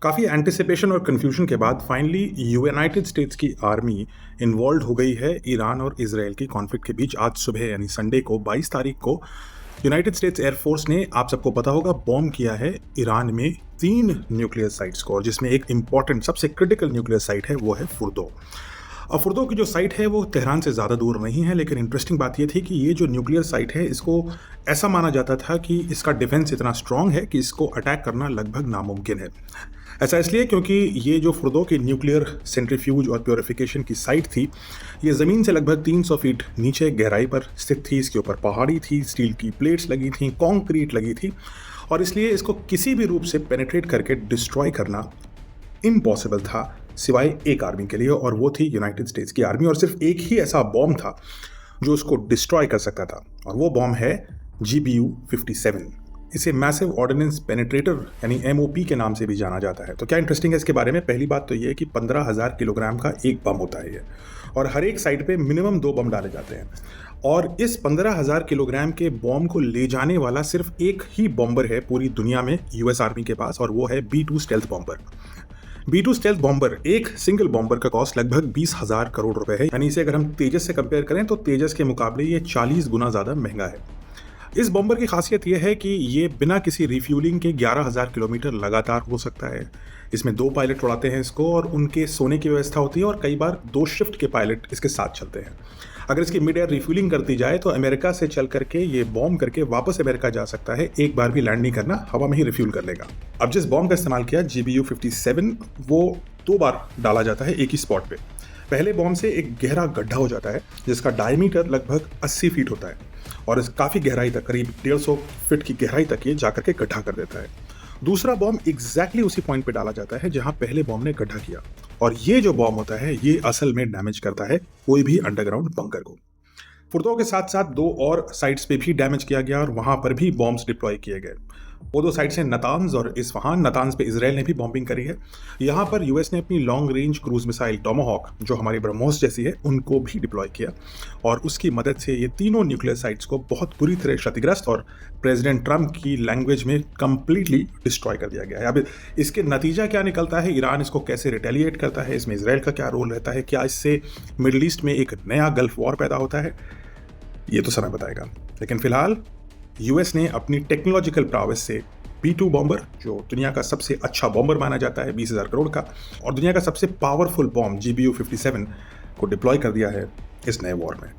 काफ़ी एंटिसिपेशन और कन्फ्यूजन के बाद फाइनली यूनाइटेड स्टेट्स की आर्मी इन्वॉल्व हो गई है ईरान और इसराइल की कॉन्फ्लिक्ट के बीच। आज सुबह यानी संडे को 22 तारीख को यूनाइटेड स्टेट्स एयरफोर्स ने, आप सबको पता होगा, बॉम्ब किया है ईरान में 3 न्यूक्लियर साइट्स को, और जिसमें एक इंपॉर्टेंट सबसे क्रिटिकल न्यूक्लियर साइट है वो है फुर्दो। अब फुर्दो की जो साइट है वो तेहरान से ज़्यादा दूर नहीं है, लेकिन इंटरेस्टिंग बात ये थी कि ये जो न्यूक्लियर साइट है इसको ऐसा माना जाता था कि इसका डिफेंस इतना स्ट्रांग है कि इसको अटैक करना लगभग नामुमकिन है। ऐसा इसलिए क्योंकि ये जो फुर्दो की न्यूक्लियर सेंट्रीफ्यूज और प्योरिफिकेशन की साइट थी, ये ज़मीन से लगभग 300 फीट नीचे गहराई पर स्थित थी। इसके ऊपर पहाड़ी थी, स्टील की प्लेट्स लगी थी, कॉन्क्रीट लगी थी, और इसलिए इसको किसी भी रूप से पेनिट्रेट करके डिस्ट्रॉय करना इम्पॉसिबल था, सिवाय एक आर्मी के लिए, और वो थी यूनाइटेड स्टेट्स की आर्मी। और सिर्फ एक ही ऐसा बॉम्ब था जो उसको डिस्ट्रॉय कर सकता था, और वो बॉम्ब है GBU-57। इसे मैसिव ऑर्डिनेंस पेनिट्रेटर यानी MOP के नाम से भी जाना जाता है। तो क्या इंटरेस्टिंग है इसके बारे में, पहली बात तो ये है कि 15,000 किलोग्राम का एक बम होता है ये, और हर एक साइड पे मिनिमम 2 बम डाले जाते हैं। और इस 15,000 किलोग्राम के बॉम्ब को ले जाने वाला सिर्फ एक ही बॉम्बर है पूरी दुनिया में US आर्मी के पास, और वो है B-2 stealth bomber. B-2 stealth bomber, एक सिंगल बॉम्बर का कॉस्ट लगभग 20,000 करोड़ रुपए है। यानी इसे अगर हम तेजस से कंपेयर करें तो तेजस के मुकाबले ये 40 गुना ज़्यादा महंगा है। इस बॉम्बर की खासियत यह है कि ये बिना किसी रिफ्यूलिंग के 11,000 किलोमीटर लगातार हो सकता है। इसमें 2 पायलट उड़ाते हैं इसको, और उनके सोने की व्यवस्था होती है, और कई बार 2 शिफ्ट के पायलट इसके साथ चलते हैं। अगर इसकी मिड एयर रिफ्यूलिंग करती जाए तो अमेरिका से चल करके ये बॉम्ब करके वापस अमेरिका जा सकता है, एक बार भी लैंड नहीं करना, हवा में ही रिफ्यूल कर लेगा। अब जिस बॉम्ब का इस्तेमाल किया GBU-57, वो 2 बार डाला जाता है एक ही स्पॉट पे। पहले बॉम्ब से एक गहरा गड्ढा हो जाता है जिसका डायमीटर लगभग 80 फीट होता है, और इस काफ़ी गहराई तक, करीब 150 फीट की गहराई तक ये जाकर के गड्ढा कर देता है। दूसरा बॉम्ब एग्जैक्टली उसी पॉइंट पे डाला जाता है जहां पहले बॉम्ब ने गड्ढा किया, और ये जो बॉम्ब होता है ये असल में डैमेज करता है कोई भी अंडरग्राउंड बंकर को। फुर्दो के साथ साथ 2 और साइट्स पे भी डैमेज किया गया, और वहां पर भी बॉम्ब्स डिप्लॉय किए गए। वो 2 साइट्स हैं नतान्ज और इस्फहान। नतान्ज पे इसराइल ने भी बॉम्बिंग करी है। यहाँ पर US ने अपनी long range cruise missile Tomahawk, जो हमारी ब्रह्मोस जैसी है, उनको भी डिप्लॉय किया, और उसकी मदद से ये तीनों न्यूक्लियर साइट्स को बहुत बुरी तरह क्षतिग्रस्त और प्रेसिडेंट ट्रंप की लैंग्वेज में कंप्लीटली डिस्ट्रॉय कर दिया गया है। अब इसके नतीजा क्या निकलता है, ईरान इसको कैसे रिटेलिएट करता है, इसमें इसराइल का क्या रोल रहता है, क्या इससे मिडल ईस्ट में एक नया गल्फ वॉर पैदा होता है, ये तो समय बताएगा। लेकिन फिलहाल US ने अपनी टेक्नोलॉजिकल प्रावेस से B-2 बॉम्बर, जो दुनिया का सबसे अच्छा बॉम्बर माना जाता है 20,000 करोड़ का, और दुनिया का सबसे पावरफुल बॉम्ब GBU-57 को डिप्लॉय कर दिया है इस नए वॉर में।